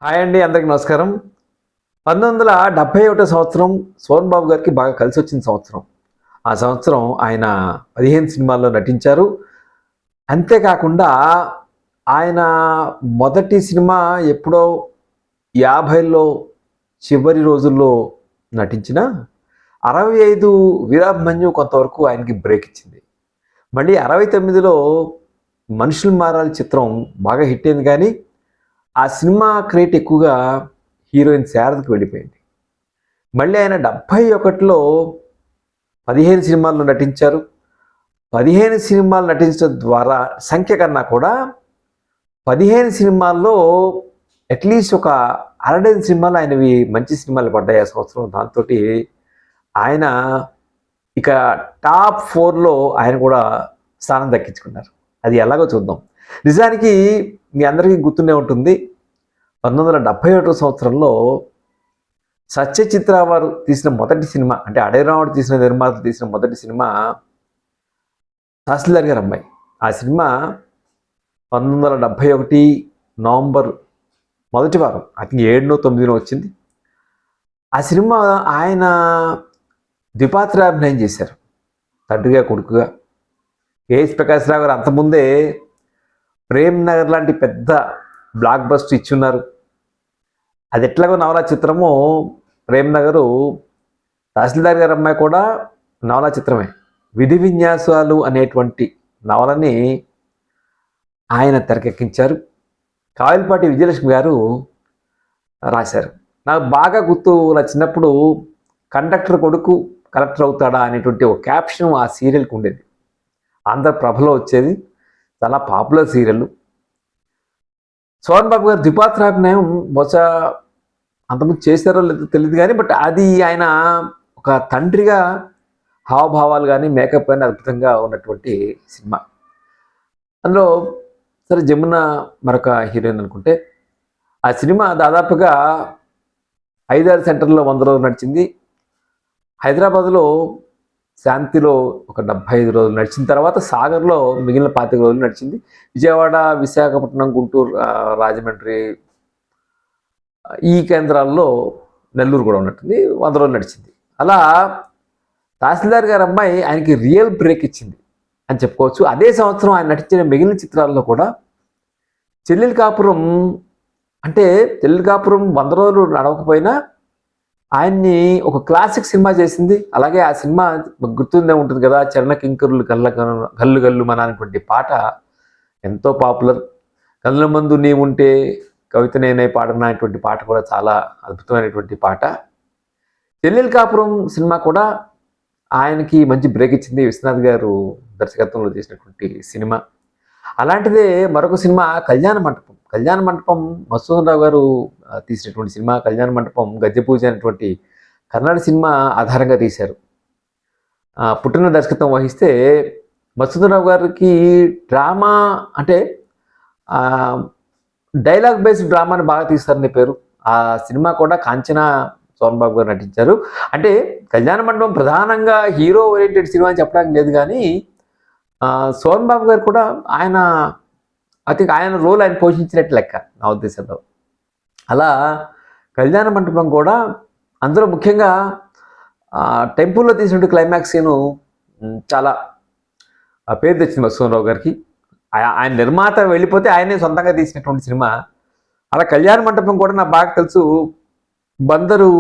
Hi అండి, అందరికి నమస్కారం. 1971 సంవత్సరం సోహన్ బాబు గారికి బాగా కలిసి వచ్చిన సంవత్సరం. ఆ సంవత్సరం ఆయన 15 సినిమాల్లో నటించారు. అంతేకాకుండా ఆయన మొదటి సినిమా ఎప్పుడో 50లో చివరి రోజుల్లో నటించిన 65 వీరాభిమన్యు కొంతవరకు ఆయనకి బ్రేక్ ఇచ్చింది. మళ్ళీ 69లో మనుషులు మారాలి చిత్రం బాగా హిట్ అయింది, కానీ ఆ సినిమా క్రేట్ ఎక్కువగా హీరోయిన్ శారదకు వెళ్ళిపోయింది. మళ్ళీ ఆయన 71లో 15 సినిమాల్లో నటించారు. 15 సినిమాలు నటించడం ద్వారా సంఖ్య కన్నా కూడా 15 సినిమాల్లో అట్లీస్ట్ ఒక అరడజన్ సినిమాలు ఆయనవి మంచి సినిమాలు పడ్డాయి ఆ సంవత్సరం. దాంతో ఆయన ఇక టాప్ 4లో ఆయన కూడా స్థానం దక్కించుకున్నారు. అది ఎలాగో చూద్దాం. నిజానికి మీ అందరికీ గుర్తుండే ఉంటుంది, 1971 సంవత్సరంలో సత్యచిత్ర వారు తీసిన మొదటి సినిమా, అంటే అడవిరాముడు తీసిన నిర్మాత తీసిన మొదటి సినిమా తహసీల్దార్ గారి అమ్మాయి. ఆ సినిమా 1971 నవంబర్ మొదటి వారం, ఐ థింక్ 7నో 9నో వచ్చింది. ఆ సినిమా ఆయన ద్విపాత్రాభినయం చేశారు, తండ్రిగా కొడుకుగా. కేఎస్ ప్రకాశ్రావు గారు అంతకుముందే ప్రేమ్ నగర్ లాంటి పెద్ద బ్లాక్ బస్టర్ ఇచ్చున్నారు. అది ఎట్లాగో నవలా చిత్రము ప్రేమ్ నగరు, తహసీల్దార్ గారి అమ్మాయి కూడా నవలా చిత్రమే. విధి విన్యాసాలు అనేటువంటి నవలని ఆయన తెరకెక్కించారు. కాయలపాటి విజయలక్ష్మి గారు రాశారు. నాకు బాగా గుర్తు, నా చిన్నప్పుడు కండక్టర్ కొడుకు కలెక్టర్ అవుతాడా అనేటువంటి ఒక క్యాప్షన్ ఆ సీరియల్కి ఉండేది. ఆంధ్రప్రభలో వచ్చేది, చాలా పాపులర్ సీరియల్. సోహన్ బాబు గారు ద్విపాత్రాభినయం బహుశా అంతకుముందు చేశారో లేదో తెలియదు, కానీ బట్ అది ఆయన ఒక తండ్రిగా హావభావాలు కానీ మేకప్ కానీ అద్భుతంగా ఉన్నటువంటి సినిమా. అందులో సరే జమున మరొక హీరోయిన్ అనుకుంటే, ఆ సినిమా దాదాపుగా 5-6 సెంటర్లో 100 రోజులు నడిచింది. హైదరాబాద్లో శాంతిలో ఒక 75 రోజులు నడిచిన తర్వాత సాగర్లో మిగిలిన 25 రోజులు నడిచింది. విజయవాడ, విశాఖపట్నం, గుంటూరు, రాజమండ్రి ఈ కేంద్రాల్లో, నెల్లూరు కూడా ఉన్నట్టుంది, 100 రోజులు నడిచింది. అలా తహసీల్దార్ గారి అమ్మాయి ఆయనకి రియల్ బ్రేక్ ఇచ్చింది అని చెప్పుకోవచ్చు. అదే సంవత్సరం ఆయన నటించిన మిగిలిన చిత్రాల్లో కూడా చెల్లెలి కాపురం, అంటే చెల్లెలి కాపురం 100 రోజులు నడవకపోయినా ఆయన్ని ఒక క్లాసిక్ సినిమా చేసింది. అలాగే ఆ సినిమా గుర్తుందే ఉంటుంది కదా, చరణ కింకరులు గల్లు గల్లు మన అనేటువంటి పాట ఎంతో పాపులర్. కళ్ళ మందు నీ ఉంటే కవిత నేనే పాడనటువంటి పాట కూడా చాలా అద్భుతమైనటువంటి పాట. చెల్లెలి కాపురం సినిమా కూడా ఆయనకి మంచి బ్రేక్ ఇచ్చింది. విశ్వనాథ్ గారు దర్శకత్వంలో చేసినటువంటి సినిమా. అలాంటిదే మరొక సినిమా కళ్యాణ మంటపం. కళ్యాణ మంటపం మధుసూదన్ రావు గారు తీసినటువంటి సినిమా. కళ్యాణ మంటపం గద్దెపూజ అనేటువంటి కన్నడ సినిమా ఆధారంగా తీశారు. పుట్టిన దర్శకత్వం వహిస్తే మధుసూదన్ రావు గారికి డ్రామా, అంటే డైలాగ్ బేస్డ్ డ్రామాని బాగా తీస్తారని పేరు. ఆ సినిమా కూడా కాంచన సోహన్ బాబు గారు నటించారు. అంటే కళ్యాణ మండపం ప్రధానంగా హీరో ఓరియంటెడ్ సినిమా అని చెప్పడానికి లేదు, కానీ సోహన్ బాబు గారు కూడా ఆయన ఐ థింక్ ఆయన రోల్ ఆయన పోషించినట్టు లెక్క నా ఉద్దేశంలో. అలా కళ్యాణ మండపం కూడా, అందులో ముఖ్యంగా టెంపుల్లో తీసినట్టు క్లైమాక్స్ సీను చాలా పేరు తెచ్చింది మధుసూదన్ రావు గారికి. ఆయన నిర్మాత వెళ్ళిపోతే ఆయనే సొంతంగా తీసినటువంటి సినిమా. అలా కళ్యాణ మంటపం కూడా నాకు బాగా తెలుసు. బందరు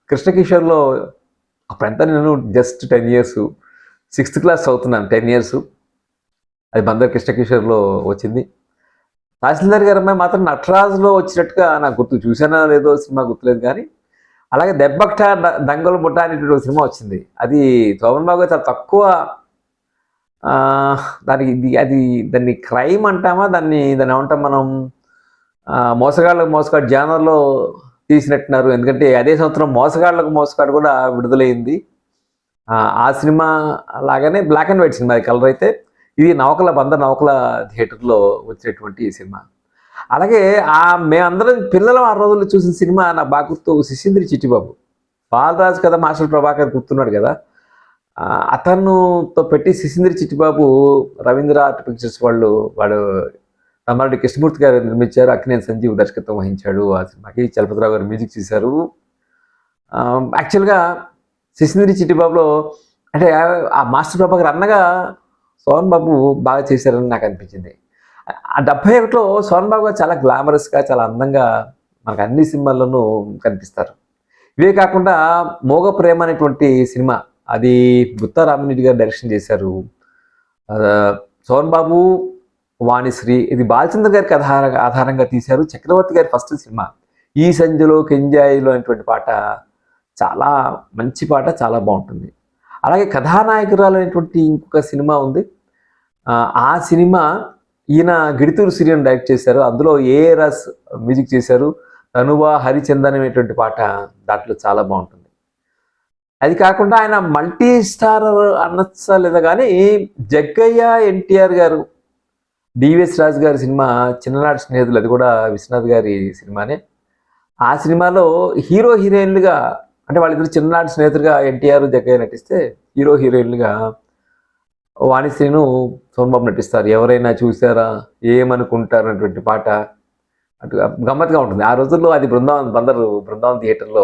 కృష్ణకిషోర్లో, అప్పుడంతా నేను జస్ట్ 10 years, 6th క్లాస్ చదువుతున్నాను, 10 years. అది బందరు కృష్ణకిషోర్లో వచ్చింది. తహసీల్దార్ గారి అమ్మాయి మాత్రం నటరాజులో వచ్చినట్టుగా నాకు గుర్తు, చూసానా లేదో సినిమా గుర్తులేదు, కానీ అలాగే దెబ్బక్ట దంగలు ముఠా అనేటువంటి ఒక సినిమా వచ్చింది. అది సోహన్ బాబు గారు చాలా తక్కువ, దాన్ని క్రైమ్ అంటామా, దాన్ని ఏమంటాం మనం, మోసగాళ్ళకు జానర్లో తీసినట్టున్నారు. ఎందుకంటే అదే సంవత్సరం మోసగాళ్ళకు మోసగాడు కూడా విడుదలైంది. ఆ సినిమా లాగానే black and white cinema, colour అయితే. ఇది బందర్ నవకల థియేటర్లో వచ్చినటువంటి సినిమా. అలాగే మేమందరం పిల్లలు ఆ రోజుల్లో చూసిన సినిమా నాకు బాగా గుర్తు, శిశీంద్రి చిట్టిబాబు. బాలరాజు కదా, మాస్టర్ ప్రభాకర్ గుర్తున్నాడు కదా, అతనుతో పెట్టి శిశీంద్రి చిట్టిబాబు రవీంద్ర ఆర్ట్ పిక్చర్స్ వాడు తమ్మారెడ్డి కృష్ణమూర్తి గారు నిర్మించారు. అక్కినేని సంజీవ్ దర్శకత్వం వహించాడు ఆ సినిమాకి. చలపతిరావు గారు మ్యూజిక్ చేశారు. యాక్చువల్గా శశింద్రి చిట్టిబాబులో అంటే ఆ మాస్టర్ ప్రభాకర్ అన్నగా సోహన్ బాబు బాగా చేశారని నాకు అనిపించింది. ఆ 71లో సోహన్ బాబు గారు చాలా గ్లామరస్గా, చాలా అందంగా మనకు అన్ని సినిమాల్లోనూ కనిపిస్తారు. ఇవే కాకుండా మోగ ప్రేమ అనేటువంటి సినిమా, అది గుత్తా రామిరెడ్డి గారు డైరెక్షన్ చేశారు. సోహన్ బాబు, వాణిశ్రీ, ఇది బాలచంద్ర గారికి ఆధారంగా తీశారు. చక్రవర్తి గారి ఫస్ట్ సినిమా. ఈ సంజలో కెంజాయిలో అనేటువంటి పాట చాలా మంచి పాట, చాలా బాగుంటుంది. అలాగే కథానాయకురాలు అనేటువంటి ఇంకొక సినిమా ఉంది. ఆ సినిమా ఈయన గిడితూరు సూర్యను డైరెక్ట్ చేశారు. అందులో ఏఆర్ఎస్ మ్యూజిక్ చేశారు. తనువా హరిచందన్ అనేటువంటి పాట దాంట్లో చాలా బాగుంటుంది. అది కాకుండా ఆయన మల్టీ స్టార్ అనొచ్చా లేదా కానీ జగ్గయ్య ఎన్టీఆర్ గారు, డివిఎస్ రాజు గారి సినిమా చిన్ననాటి స్నేహితులు, అది కూడా విశ్వనాథ్ గారి సినిమానే. ఆ సినిమాలో హీరో హీరోయిన్లుగా, అంటే వాళ్ళిద్దరు చిన్ననాటి స్నేహితులుగా ఎన్టీఆర్ జగ్గయ్య నటిస్తే, హీరో హీరోయిన్లుగా వాణిశ్రీను సోమబాబు నటిస్తారు. ఎవరైనా చూసారా, ఏమనుకుంటారు అన్నటువంటి పాట అటు గమ్మత్తుగా ఉంటుంది. ఆ రోజుల్లో అది బృందావన్ థియేటర్లో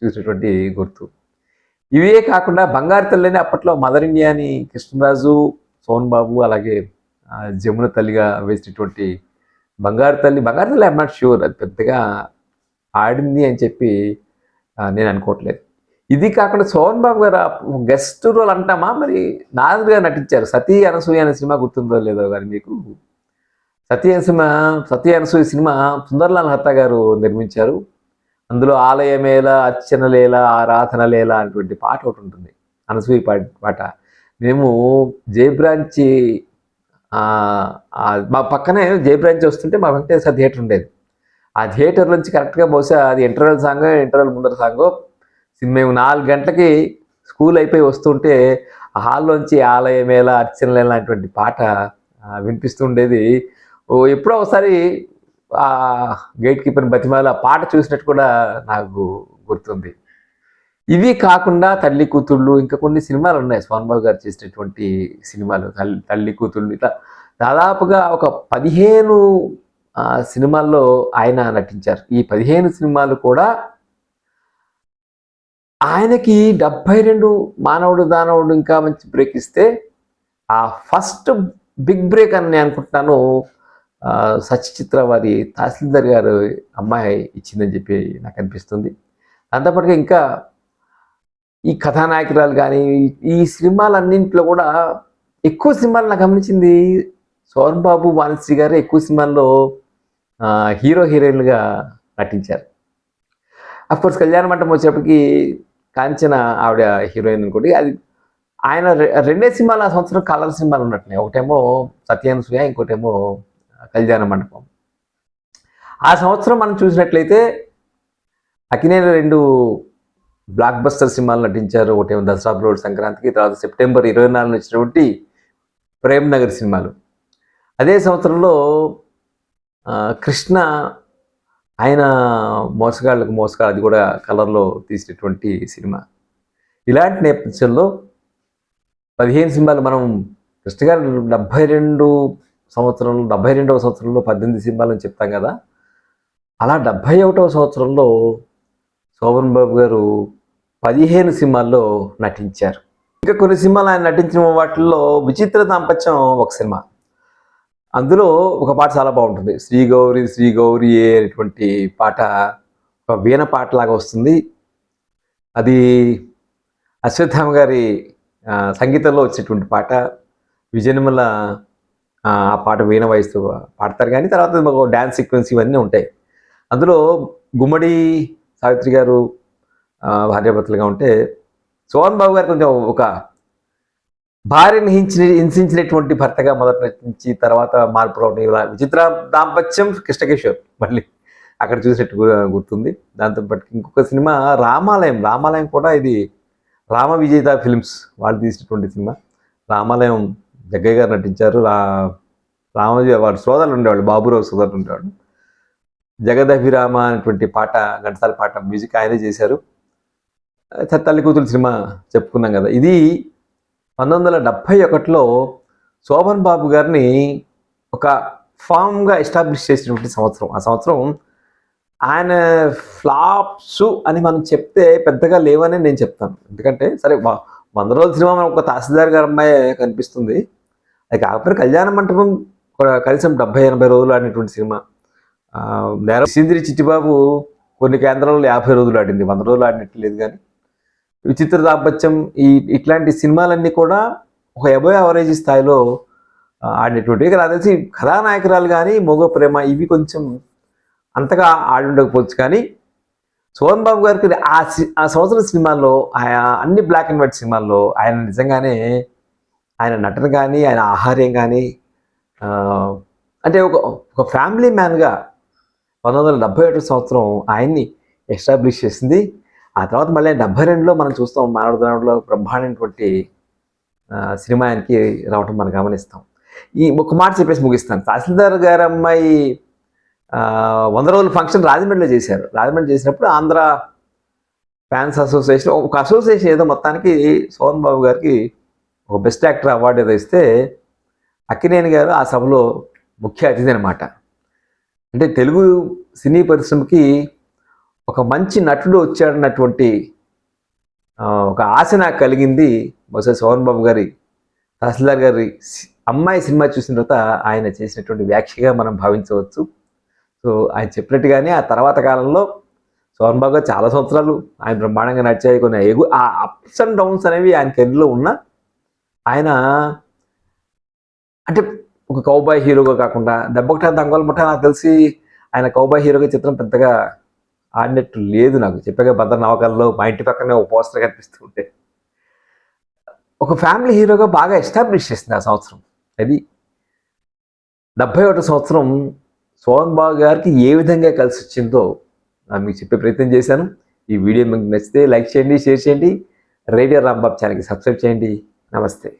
చూసినటువంటి గుర్తు. ఇవే కాకుండా బంగారు తల్లిని అప్పట్లో మదర్ ఇండియా అని కృష్ణరాజు, సోన్ బాబు, అలాగే జమున తల్లిగా వేసినటువంటి బంగారు తల్లి ఐఎమ్ నాట్ ష్యూర్ అది పెద్దగా ఆడింది అని చెప్పి నేను అనుకోవట్లేదు. ఇది కాకుండా సోహన్ బాబు గారు గెస్ట్ రోల్ అంటామా, మరి నాదుగా నటించారు. సతీ అనసూయ అనే సినిమా గుర్తుందో లేదో కానీ మీకు, సతీ అనసూయ సినిమా సుందర్లాల్ హత్తా గారు నిర్మించారు. అందులో ఆలయమేళ, అర్చనలేల, ఆరాధనలేల అనేటువంటి పాట ఒకటి ఉంటుంది, అనసూయ పాట. మేము జయబ్రాంచి మా పక్కనే జయబ్రాంచి వస్తుంటే మా వెంకటేశ్వర థియేటర్ ఉండేది. ఆ థియేటర్ నుంచి కరెక్ట్గా బహుశా అది ఇంటర్వెల్ ముందర సాంగో, మేము 4 గంటలకి స్కూల్ అయిపోయి వస్తుంటే ఆ హాల్లోంచి ఆలయమేళ, అర్చనలేల అనేటువంటి పాట వినిపిస్తూ ఉండేది. ఎప్పుడో ఒకసారి ఆ గేట్ కీపర్ని బతిమాల పాట చూసినట్టు కూడా నాకు గుర్తుంది. ఇవి కాకుండా తల్లి కూతుళ్ళు, ఇంకా కొన్ని సినిమాలు ఉన్నాయి సోహన్ బాబు గారు చేసినటువంటి సినిమాలు. తల్లి కూతుళ్ళు, ఇట్లా దాదాపుగా ఒక 15 సినిమాల్లో ఆయన నటించారు. ఈ 15 సినిమాలు కూడా ఆయనకి 72 మానవుడు దానవుడు ఇంకా మంచి బ్రేక్ ఇస్తే, ఆ ఫస్ట్ బిగ్ బ్రేక్ అని నేను అనుకుంటున్నాను సచిత్ర వారి తహసీల్దార్ గారు అమ్మాయి ఇచ్చిందని చెప్పి నాకు అనిపిస్తుంది. దాంతోపాటుగా ఇంకా ఈ కథానాయకురాలు కానీ ఈ సినిమాలన్నింటిలో కూడా ఎక్కువ సినిమాలు నాకు గమనించింది సోహన్ బాబు, వాణిశ్రీ గారు ఎక్కువ సినిమాల్లో హీరో హీరోయిన్లుగా నటించారు. అఫ్కోర్స్ కళ్యాణ మంటపం వచ్చేప్పటికి కాంచన ఆవిడ హీరోయిన్ అనుకోండి. అది ఆయన 2 సినిమాలు ఆ సంవత్సరం కలర్ సినిమాలు ఉన్నట్టున్నాయి. ఒకటేమో సత్యానసూయ, ఇంకోటేమో కళ్యాణ మండపం. ఆ సంవత్సరం మనం చూసినట్లయితే అక్కినేని 2 బ్లాక్ బస్టర్ సినిమాలు నటించారు. ఒకటేమో దసరా రోడ్ సంక్రాంతికి, తర్వాత సెప్టెంబర్ 24 వచ్చినటువంటి ప్రేమ్ నగర్ సినిమాలు. అదే సంవత్సరంలో కృష్ణ, ఆయన మోసగాళ్ళకు మోసగాళ్ళు, అది కూడా కలర్లో తీసినటువంటి సినిమా. ఇలాంటి నేపథ్యంలో 15 సినిమాలు మనం కృష్ణ గారు 72వ సంవత్సరంలో 18 సినిమాలు అని చెప్తాం కదా, అలా 71వ సంవత్సరంలో శోభన్ బాబు గారు 15 సినిమాల్లో నటించారు. ఇంకా కొన్ని సినిమాలు ఆయన నటించిన వాటిల్లో విచిత్ర దాంపత్యం ఒక సినిమా. అందులో ఒక పాట చాలా బాగుంటుంది, శ్రీ గౌరి అనేటువంటి పాట ఒక వీణ పాటలాగా వస్తుంది. అది అశ్వత్థామ గారి సంగీతంలో వచ్చేటువంటి పాట. విజయనిర్మల ఆ పాట వీణ వాయిస్తూ పాడతారు, కానీ తర్వాత ఒక డ్యాన్స్ సీక్వెన్స్ ఇవన్నీ ఉంటాయి. అందులో గుమ్మడి సావిత్రి గారు భార్యాభర్తలుగా ఉంటే, సోహన్ బాబు గారు కొంచెం ఒక భార్యను హింసించినటువంటి భర్తగా మొదటి నుంచి తర్వాత మార్పు రావడం, ఇలా విచిత్ర దాంపత్యం కృష్ణకేశ్వర్ మళ్ళీ అక్కడ చూసినట్టు గుర్తుంది. దాంతోపాటు ఇంకొక సినిమా రామాలయం కూడా ఇది రామ విజేత ఫిల్మ్స్ వాళ్ళు తీసినటువంటి సినిమా. రామాలయం జగ్గయ్య గారు నటించారు. రామజీ వాడు సోదరులు ఉండేవాళ్ళు, బాబురావు సోదరులు ఉండేవాళ్ళు. జగదభిరామ అనేటువంటి పాట, ఘంటసాల పాట మ్యూజిక్ ఆయనే చేశారు. తల్లి కూతురు సినిమా చెప్పుకున్నాం కదా. ఇది 1971లో శోభన్ బాబు గారిని ఒక ఫామ్గా ఎస్టాబ్లిష్ చేసినటువంటి సంవత్సరం. ఆ సంవత్సరం ఆయన ఫ్లాప్స్ అని మనం చెప్తే పెద్దగా లేవని నేను చెప్తాను. ఎందుకంటే సరే 100 రోజుల సినిమా మనకు ఒక తహసీల్దార్ గారి అమ్మాయి కనిపిస్తుంది. అది కాకపోతే కళ్యాణ మంటపం కనీసం 70-80 రోజులు ఆడినటువంటి సినిమా. సింద్రి చిట్టిబాబు కొన్ని కేంద్రాల్లో 50 రోజులు ఆడింది, 100 రోజులు ఆడినట్టు లేదు. కానీ విచిత్ర దాంపత్యం ఇట్లాంటి సినిమాలన్నీ కూడా ఒక అబోవ్ యావరేజ్ స్థాయిలో ఆడినటువంటి. ఇక నాకు తెలిసి కథానాయకురాలు కానీ మోగ ప్రేమ ఇవి కొంచెం అంతగా ఆడి ఉండకపోవచ్చు. కానీ సోహన్ బాబు గారికి ఆ సంవత్సరం సినిమాల్లో అన్ని బ్లాక్ అండ్ వైట్ సినిమాల్లో ఆయన నిజంగానే ఆయన నటన కానీ ఆయన ఆహార్యం కానీ అంటే ఒక ఫ్యామిలీ మ్యాన్గా 1971 సంవత్సరం ఆయన్ని ఎస్టాబ్లిష్ చేసింది. ఆ తర్వాత మళ్ళీ 72లో మనం చూస్తాం మానవదనంలో బ్రహ్మాండమైనటువంటి సినిమా ఆయనకి రావటం మనం గమనిస్తాం. ఈ ఒక మాట చెప్పేసి ముగిస్తాను. తహసీల్దార్ గారి అమ్మాయి 100 రోజుల ఫంక్షన్ రాజమండ్రిలో చేశారు. రాజమండ్రి చేసినప్పుడు ఆంధ్ర ఫ్యాన్స్ అసోసియేషన్ ఒక అసోసియేషన్ ఏదో మొత్తానికి సోహన్ బాబు గారికి ఒక బెస్ట్ యాక్టర్ అవార్డు ఏదో ఇస్తే అక్కినేని గారు ఆ సభలో ముఖ్య అతిథి అనమాట. అంటే తెలుగు సినీ పరిశ్రమకి ఒక మంచి నటుడు వచ్చాడన్నటువంటి ఒక ఆశ నాకు కలిగింది. బహుశా సోహన్ బాబు గారి తహసీల్దార్ గారి అమ్మాయి సినిమా చూసిన తర్వాత ఆయన చేసినటువంటి వ్యాఖ్యగా మనం భావించవచ్చు. సో ఆయన చెప్పినట్టుగానే ఆ తర్వాత కాలంలో సోహన్ బాబు గారు చాలా సంవత్సరాలు ఆయన బ్రహ్మాండంగా నడిచాయి. కొన్ని ఆ అప్స్ అండ్ డౌన్స్ అనేవి ఆయన కెరీర్లో ఉన్న ఆయన అంటే ఒక కౌబాయ్ హీరోగా కాకుండా దెబ్బకొట్టా దంగోల ముఠా నాకు తెలిసి ఆయన కౌబాయ్ హీరోగా చిత్రం పెద్దగా ఆడినట్టు లేదు. నాకు చెప్పాక భద్ర నవకాలలో మా ఇంటి పక్కనే ఒక పోస్టర్ కనిపిస్తూ ఉంటే ఒక ఫ్యామిలీ హీరోగా బాగా ఎస్టాబ్లిష్ చేసింది ఆ సంవత్సరం. అది 71 సంవత్సరం సోహన్ బాబు గారికి ఏ విధంగా కలిసి వచ్చిందో మీకు చెప్పే ప్రయత్నం చేశాను. ఈ వీడియో మీకు నచ్చితే లైక్ చేయండి, షేర్ చేయండి, రేడియో రాంబాబు ఛానల్కి సబ్స్క్రైబ్ చేయండి. నమస్తే.